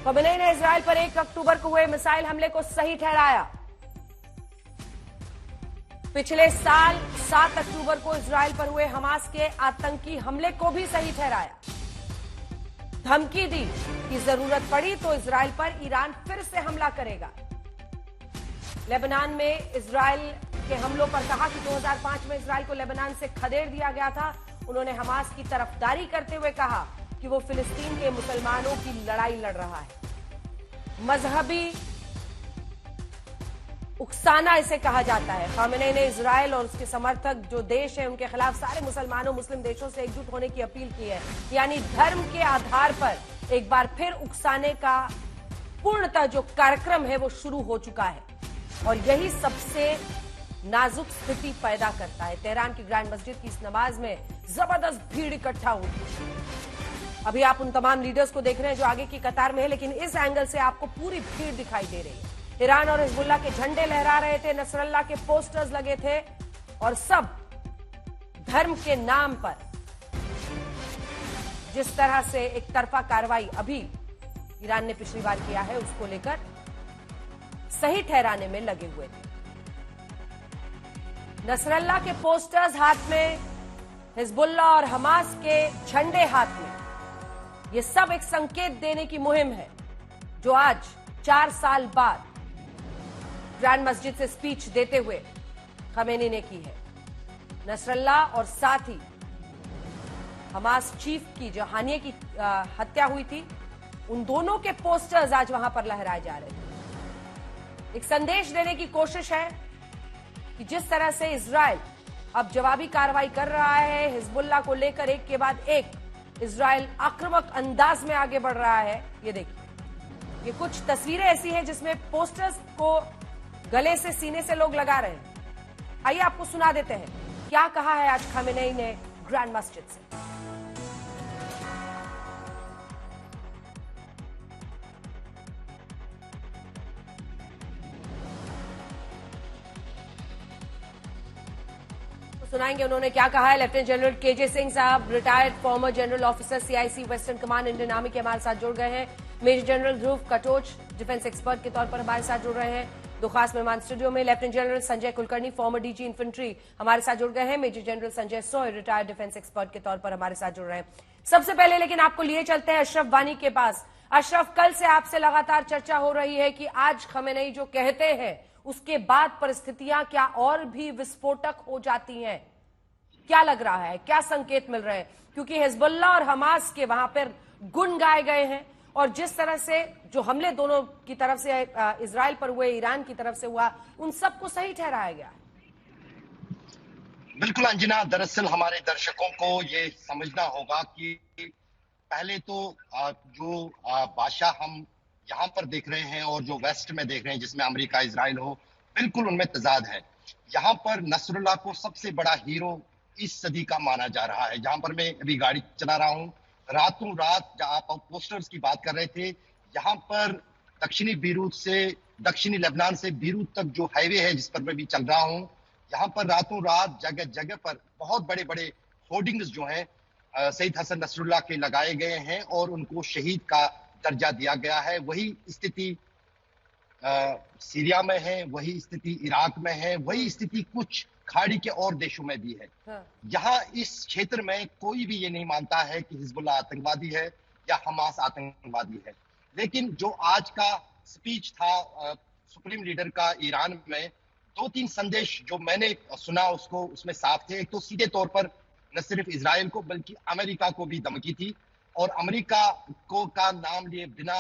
Khamenei ने Israel पर 1 अक्टूबर को हुए मिसाइल हमले को सही ठहराया। पिछले साल 7 अक्टूबर को इजराइल पर हुए हमास के आतंकी हमले को भी सही ठहराया। धमकी दी कि जरूरत पड़ी तो इजराइल पर ईरान फिर से हमला करेगा। लेबनान में इजराइल के हमलों पर कहा कि 2005 में इजराइल को लेबनान से खदेड़ दिया गया था। उन्होंने हमास की तरफदारी करते हुए कहा कि वो फिलिस्तीन के मुसलमानों की लड़ाई लड़ रहा है। मजहबी उकसाना इसे कहा जाता है। खमेनी ने इजराइल और उसके समर्थक जो देश हैं उनके खिलाफ सारे मुसलमानों मुस्लिम देशों से एकजुट होने की अपील की है। यानी धर्म के आधार पर एक बार फिर उकसाने का पूर्णतः जो कार्यक्रम है वो शुरू हो चुका है और यही सबसे नाजुक स्थिति पैदा करता है। तेहरान की ग्रैंड मस्जिद की इस नमाज में जबरदस्त भीड़ इकट्ठा हुई। अभी आप उन तमाम लीडर्स को देख रहे हैं जो आगे की कतार में है, लेकिन इस एंगल से आपको पूरी भीड़ दिखाई दे रही है। ईरान और हिजबुल्ला के झंडे लहरा रहे थे, नसरल्ला के पोस्टर्स लगे थे और सब धर्म के नाम पर जिस तरह से एक तरफा कार्रवाई अभी ईरान ने पिछली बार किया है उसको लेकर सही ठहराने में लगे हुए थे। नसरल्ला के पोस्टर्स हाथ में, हिजबुल्ला और हमास के झंडे हाथ में, ये सब एक संकेत देने की मुहिम है जो आज 4 साल बाद ग्रैंड मस्जिद से स्पीच देते हुए खमेनी ने की है। नसरल्ला और साथ ही हमास चीफ की जो हानिये की हत्या हुई थी, उन दोनों के पोस्टर्स आज वहां पर लहराए जा रहे थे। एक संदेश देने की कोशिश है कि जिस तरह से इजराइल अब जवाबी कार्रवाई कर रहा है, हिजबुल्ला को लेकर एक के बाद एक इजराइल आक्रामक अंदाज में आगे बढ़ रहा है। ये देखिए, ये कुछ तस्वीरें ऐसी हैं जिसमें पोस्टर्स को गले से सीने से लोग लगा रहे हैं। आइए आपको सुना देते हैं क्या कहा है आज खमेनी ने ग्रैंड मस्जिद से। सुनाएंगे उन्होंने क्या कहा है। लेफ्टिनेंट जनरल केजे सिंह साहब, retired former general officer CIC western command Indian army के हमारे साथ जुड़ गए हैं। मेजर जनरल ध्रुव कटोच डिफेंस एक्सपर्ट के तौर पर हमारे साथ जुड़ रहे हैं। 2 खास मेहमान स्टूडियो में, lieutenant general Sanjay Kulkarni former DG infantry हमारे साथ जुड़ गए हैं। मेजर जनरल संजय सोय रिटायर्ड डिफेंस एक्सपर्ट के तौर पर हमारे साथ जुड़ रहे हैं। सबसे पहले लेकिन आपको लिए चलते हैं अशरफ वानी के पास। अशरफ, कल से आपसे लगातार चर्चा हो रही है कि आज खमेनी जो कहते हैं उसके बाद परिस्थितियां क्या और भी विस्फोटक हो जाती हैं? क्या लग रहा है, क्या संकेत मिल रहे हैं? क्योंकि हिजबुल्ला और हमास के वहां पर गुण गाए गए हैं और जिस तरह से जो हमले दोनों की तरफ से इजराइल पर हुए, ईरान की तरफ से हुआ, उन सबको सही ठहराया गया। बिल्कुल अंजना, दरअसल हमारे दर्शकों को ये समझना होगा कि पहले तो जो बादशाह हम यहाँ पर देख रहे हैं और जो वेस्ट में देख रहे हैं जिसमें अमेरिका इजराइल हो, बिल्कुल उनमें तजाद है। यहाँ पर नसरुल्लाह को सबसे बड़ा हीरो इस सदी का माना जा रहा है। जहां पर मैं अभी गाड़ी चला रहा हूँ, रातों रात जहां आप पोस्टर्स की बात कर रहे थे, यहाँ पर दक्षिणी बीरूत से, दक्षिणी लेबनान से बीरूत तक जो हाईवे है जिस पर मैं भी चल रहा हूँ, यहाँ पर रातों रात जगह जगह पर बहुत बड़े बड़े होर्डिंग्स जो हैं शहीद हसन नसरुल्लाह के लगाए गए हैं और उनको शहीद का दर्जा दिया गया है। वही स्थिति सीरिया में है, वही स्थिति इराक में है, वही स्थिति कुछ खाड़ी के और देशों में भी है। हाँ। यहाँ इस क्षेत्र में कोई भी ये नहीं मानता है कि हिजबुल्लाह आतंकवादी है या हमास आतंकवादी है। लेकिन जो आज का स्पीच था सुप्रीम लीडर का ईरान में, 2-3 संदेश जो मैंने सुना उसको उसमें साफ थे। एक तो सीधे तौर पर न सिर्फ इजराइल को बल्कि अमेरिका को भी धमकी थी और अमेरिका को का नाम लिए बिना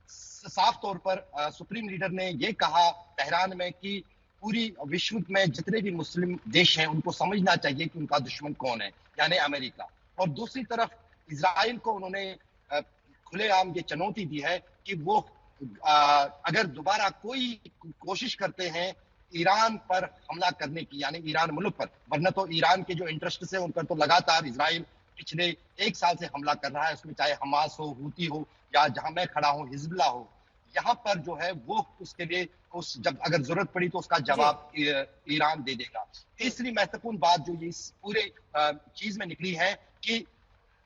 साफ तौर पर सुप्रीम लीडर ने यह कहा तेहरान में कि पूरी विश्व में जितने भी मुस्लिम देश हैं उनको समझना चाहिए कि उनका दुश्मन कौन है, यानी अमेरिका। और दूसरी तरफ इजराइल को उन्होंने खुलेआम ये चुनौती दी है कि वो अगर दोबारा कोई कोशिश करते हैं ईरान पर हमला करने की, यानी ईरान मुल्क पर, वरना तो ईरान के जो इंटरेस्ट है उन पर तो लगातार इजराइल पिछले 1 साल से हमला कर रहा है, उसमें चाहे हमास हो, हूती हो या जहां मैं खड़ा हूं हिजबुल्लाह हो। यहाँ पर जो है वो उसके लिए उस जब अगर जरूरत पड़ी तो उसका जवाब ईरान दे देगा। तीसरी महत्वपूर्ण बात जो ये इस पूरे चीज में निकली है कि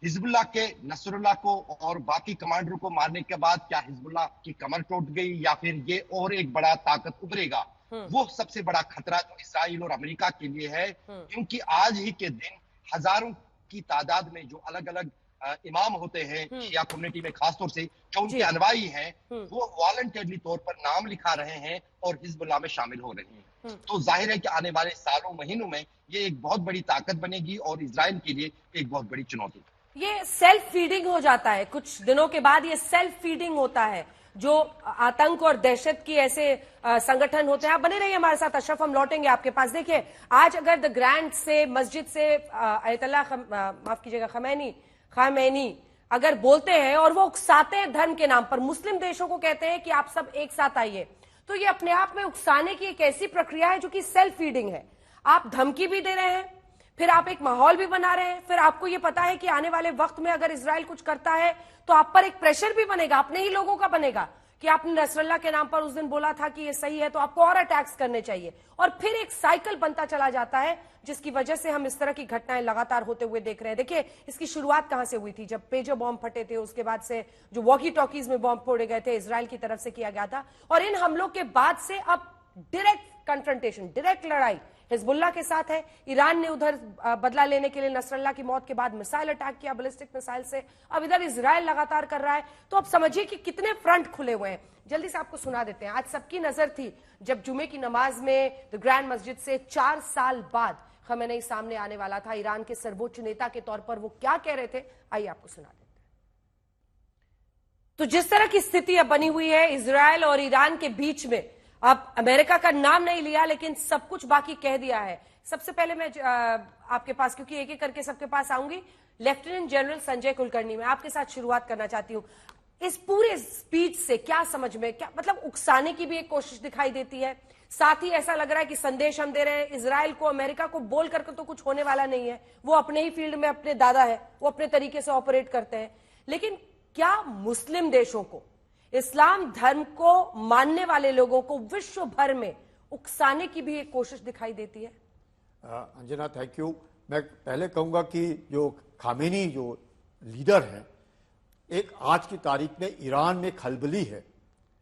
हिजबुल्लाह के नसरुल्लाह को और बाकी कमांडरों को मारने के बाद क्या हिजबुल्लाह की कमर टूट गई या फिर ये और एक बड़ा ताकत उभरेगा? वो सबसे बड़ा खतरा जो इसराइल और अमेरिका के लिए है, क्योंकि आज ही के दिन हजारों की तादाद में जो अलग अलग इमाम होते हैं शिया कम्युनिटी में, खासतौर से जो उनके अनुयायी हैं, वो वॉलंटियरली तौर पर नाम लिखा रहे हैं और हिजबुल्लाह में शामिल हो रहे हैं। तो जाहिर है कि आने वाले सालों महीनों में ये एक बहुत बड़ी ताकत बनेगी और इजराइल के लिए एक बहुत बड़ी चुनौती। ये सेल्फ फीडिंग हो जाता है, कुछ दिनों के बाद ये सेल्फ फीडिंग होता है। जो आतंक और दहशत की ऐसे संगठन होते हैं। आप बने रहिए हमारे साथ अशरफ, हम लौटेंगे आपके पास। देखिए, आज अगर द ग्रैंड से मस्जिद से अयतुल्लाह माफ कीजिएगा खामेनी अगर बोलते हैं और वो उकसाते हैं धर्म के नाम पर, मुस्लिम देशों को कहते हैं कि आप सब एक साथ आइए, तो ये अपने आप में उकसाने की एक ऐसी प्रक्रिया है जो कि सेल्फ फीडिंग है। आप धमकी भी दे रहे हैं, फिर आप एक माहौल भी बना रहे हैं, फिर आपको ये पता है कि आने वाले वक्त में अगर इजराइल कुछ करता है तो आप पर एक प्रेशर भी बनेगा, अपने ही लोगों का बनेगा कि आपने नसरल्लाह के नाम पर उस दिन बोला था कि ये सही है, तो आपको और अटैक्स करने चाहिए। और फिर एक साइकिल बनता चला जाता है, जिसकी वजह से हम इस तरह की घटनाएं लगातार होते हुए देख रहे हैं। देखिए, इसकी शुरुआत कहां से हुई थी? जब पेजर बॉम्ब फटे थे, उसके बाद से जो वॉकी टॉकीज में बॉम्ब फोड़े गए थे, इजराइल की तरफ से किया गया था। और इन हमलों के बाद से अब डायरेक्ट कन्फ्रंटेशन, डायरेक्ट लड़ाई हिजबुल्लाह के साथ है। ईरान ने उधर बदला लेने के लिए नसरल्लाह की मौत के बाद मिसाइल अटैक किया बैलिस्टिक मिसाइल से, अब इधर इजराइल लगातार कर रहा है। तो अब समझिए कि कितने फ्रंट खुले हुए हैं। जल्दी से आपको सुना देते हैं। आज सबकी नजर थी जब जुमे की नमाज में द ग्रैंड मस्जिद से 4 साल बाद खमेनी सामने आने वाला था। ईरान के सर्वोच्च नेता के तौर पर वो क्या कह रहे थे, आइए आपको सुना देते हैं। तो जिस तरह की स्थिति अब बनी हुई है इजराइल और ईरान के बीच में, अब अमेरिका का नाम नहीं लिया लेकिन सब कुछ बाकी कह दिया है। सबसे पहले मैं आपके पास, क्योंकि एक एक करके सबके पास आऊंगी, लेफ्टिनेंट जनरल संजय कुलकर्णी, मैं आपके साथ शुरुआत करना चाहती हूं। इस पूरे स्पीच से क्या समझ में, क्या मतलब उकसाने की भी एक कोशिश दिखाई देती है, साथ ही ऐसा लग रहा है कि संदेश हम दे रहे हैं इजराइल को, अमेरिका को बोल करके तो कुछ होने वाला नहीं है, वो अपने ही फील्ड में अपने दादा है, वो अपने तरीके से ऑपरेट करते हैं। लेकिन क्या मुस्लिम देशों को, इस्लाम धर्म को मानने वाले लोगों को विश्व भर में उकसाने की भी एक कोशिश दिखाई देती है? Anjana, thank you. मैं पहले कहूंगा कि जो खामेनी जो लीडर हैं, एक आज की तारीख में ईरान में खलबली है,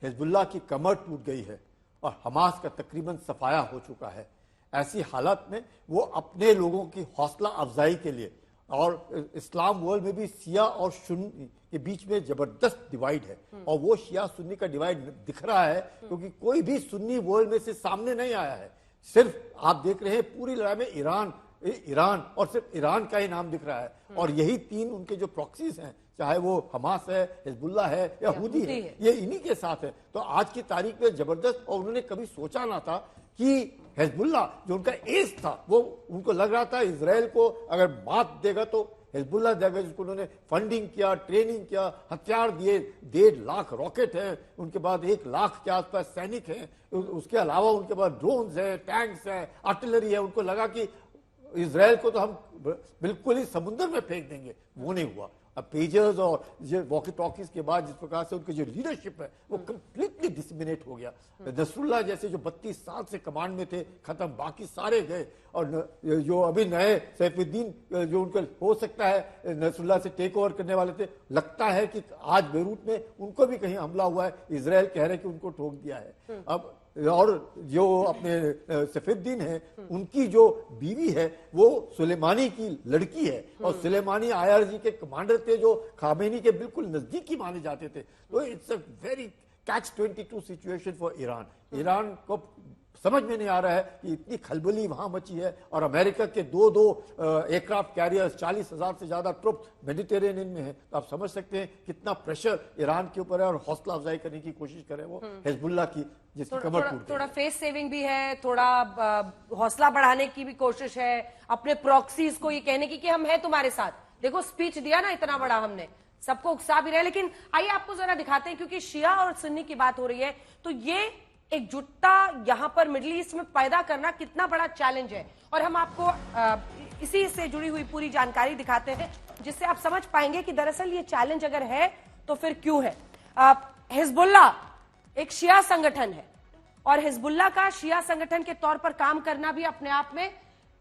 हिजबुल्लाह की कमर टूट गई है और हमास का तकरीबन सफाया हो चुका है। ऐसी हालत में वो अपने लोगों की हौसला अफजाई के लिए, और इस्लाम वर्ल्ड में भी शिया और सुन्नी के बीच में जबरदस्त डिवाइड है, और वो शिया सुन्नी का डिवाइड दिख रहा है क्योंकि कोई भी सुन्नी वर्ल्ड में से सामने नहीं आया है। सिर्फ आप देख रहे हैं पूरी लड़ाई में ईरान और सिर्फ ईरान का ही नाम दिख रहा है, और यही तीन उनके जो प्रॉक्सीज हैं, चाहे वो हमास है, हिजबुल्लाह है या हुदी है, ये इन्हीं के साथ है। तो आज की तारीख में जबरदस्त, और उन्होंने कभी सोचा ना था कि हिजबुल्लाह जो उनका एज था, वो उनको लग रहा था इजराइल को अगर मात देगा तो हिजबुल्लाह देगा, जिसको उन्होंने फंडिंग किया, ट्रेनिंग किया, हथियार दिए, 1.5 लाख रॉकेट हैं, उनके बाद 1 लाख के आसपास सैनिक हैं, उसके अलावा उनके पास ड्रोन्स हैं, टैंक्स हैं, आर्टिलरी है। उनको लगा कि इजराइल को तो हम बिल्कुल ही समुद्र में फेंक देंगे, वो नहीं हुआ। अब पेजर्स और ये वॉकी टॉकीज के बाद जिस प्रकार से उनकी जो लीडरशिप है वो कंप्लीटली डिसमिनेट हो गया। नसरुल्लाह जैसे जो 32 साल से कमांड में थे, खत्म, बाकी सारे गए, और जो अभी नए सैफुद्दीन जो उनका हो सकता है नसरुल्लाह से टेक ओवर करने वाले थे, लगता है कि आज बेरूत में उनको भी कहीं हमला हुआ है, इजराइल कह रहे कि उनको ठोक दिया है। अब और जो अपने सफेद्दीन है, उनकी जो बीवी है वो सुलेमानी की लड़की है, और सुलेमानी IRG के कमांडर थे जो खामेनी के बिल्कुल नजदीकी माने जाते थे। तो it's a very catch-22 situation for Iran. Iran को समझ में नहीं आ रहा है कि इतनी खलबली वहां मची है, और अमेरिका के दो एयरक्राफ्ट कैरियर्स, 40,000 से ज्यादा ट्रुप मेडिटेरेनियन में है। तो आप समझ सकते हैं कितना प्रेशर ईरान के ऊपर है, और हौसला अफजाई करने की कोशिश करे वो हिजबुल्लाह की, जिसकी कमर टूट गई। थोड़ा फेस सेविंग भी है, थोड़ा हौसला बढ़ाने की भी कोशिश है, अपने प्रॉक्सीज को ये कहने की कि हम हैं तुम्हारे साथ। देखो, स्पीच दिया ना इतना बड़ा, हमने सबको उकसा भी रहे। लेकिन आइए आपको जरा दिखाते हैं, क्योंकि शिया और सुन्नी की बात हो रही है, तो ये एकजुटता यहां पर मिडिल ईस्ट में पैदा करना कितना बड़ा चैलेंज है। और हम आपको इसी से जुड़ी हुई पूरी जानकारी दिखाते हैं, जिससे आप समझ पाएंगे कि दरअसल ये चैलेंज अगर है तो फिर क्यों है। हिजबुल्लाह एक शिया संगठन है, और हिजबुल्लाह का शिया संगठन के तौर पर काम करना भी अपने आप में,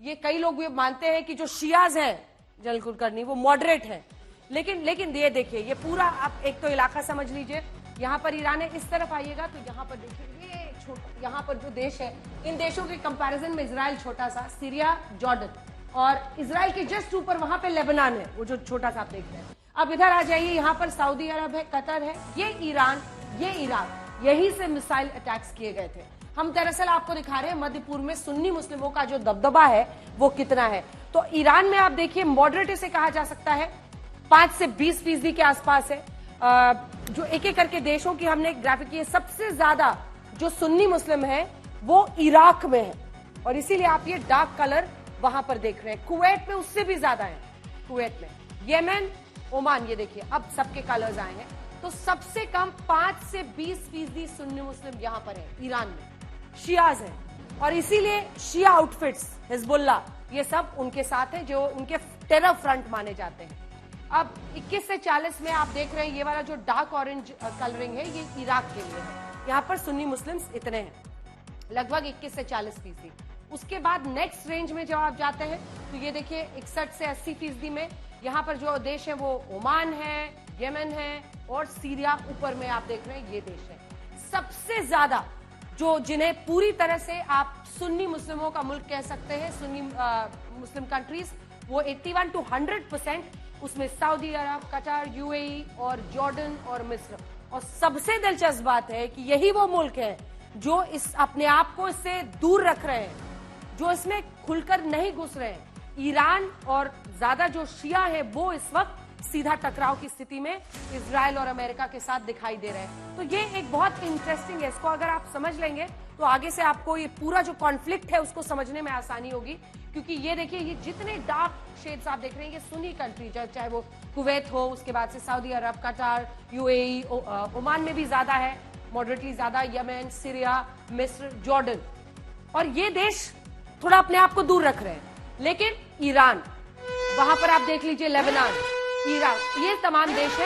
ये कई लोग भी मानते हैं कि जो शियाज हैं जनरल कुलकर्णी, वो मॉडरेट हैं, लेकिन ये देखिए, ये पूरा आप एक तो इलाका समझ लीजिए, यहाँ पर ईरान है, इस तरफ आइएगा तो यहाँ पर देखिए ये छोटा, यहाँ पर जो देश है, इन देशों के कंपैरिजन में इजराइल छोटा सा, सीरिया, जॉर्डन, और इजराइल के जस्ट ऊपर वहां पे लेबनान है, वो जो छोटा सा आप देख रहे हैं। अब इधर आ जाइए, यहाँ पर सऊदी अरब है, कतर है, ये ईरान, ये इराक, यही से मिसाइल अटैक्स किए गए थे। हम दरअसल आपको दिखा रहे हैं मध्य पूर्व में सुन्नी मुस्लिमों का जो दबदबा है वो कितना है। तो ईरान में आप देखिए मॉडरेट इसे कहा जा सकता है, 5 से 20% के आसपास है। जो एक एक करके देशों की हमने ग्राफिक की है, सबसे ज्यादा जो सुन्नी मुस्लिम है वो इराक में है, और इसीलिए आप ये डार्क कलर वहां पर देख रहे हैं। कुवैत में उससे भी ज्यादा है, कुवैत में, येमेन, ओमान, ये देखिए अब सबके कलर्स आए हैं। तो सबसे कम 5 से 20% सुन्नी मुस्लिम यहां पर है ईरान में, शियाज है, और इसीलिए शिया आउटफिट्स, हिजबुल्ला, ये सब उनके साथ है, जो उनके टेरर फ्रंट माने जाते हैं। अब 21 से 40 में आप देख रहे हैं ये वाला जो डार्क ऑरेंज कलरिंग है, ये इराक के लिए है। यहाँ पर सुन्नी मुस्लिम्स इतने हैं, लगभग 21 से 40%। उसके बाद नेक्स्ट रेंज में जब आप जाते हैं तो ये देखिए 61 से 80% में यहाँ पर जो देश है वो ओमान है, येमेन है, और सीरिया ऊपर में आप देख रहे हैं ये देश है। सबसे ज्यादा जो जिन्हें पूरी तरह से आप सुन्नी मुस्लिमों का मुल्क कह सकते हैं, सुन्नी मुस्लिम कंट्रीज, वो 81 to 100%, उसमें सऊदी अरब, कतर, यूएई और जॉर्डन और मिस्र। और सबसे दिलचस्प बात है कि यही वो मुल्क है जो इस अपने आप को इससे दूर रख रहे हैं, जो इसमें खुलकर नहीं घुस रहे हैं। ईरान और ज्यादा जो शिया है वो इस वक्त सीधा टकराव की स्थिति में इजराइल और अमेरिका के साथ दिखाई दे रहे हैं। तो ये एक बहुत इंटरेस्टिंग है, इसको अगर आप समझ लेंगे तो आगे से आपको ये पूरा जो कॉन्फ्लिक्ट है उसको समझने में आसानी होगी। क्योंकि ये देखिए, ये जितने डार्क शेड्स आप देख रहे हैं, ये सुन्नी कंट्री, चाहे वो कुवैत हो, उसके बाद से सऊदी अरब, कतर, यूएई, ओमान में भी ज्यादा है, मॉडरेटली ज्यादा, येमेन, सीरिया, मिस्र, जॉर्डन, और ये देश थोड़ा अपने आप को दूर रख रहे हैं। लेकिन ईरान, वहां पर आप देख लीजिए, लेबनान, इराक, ये तमाम देश है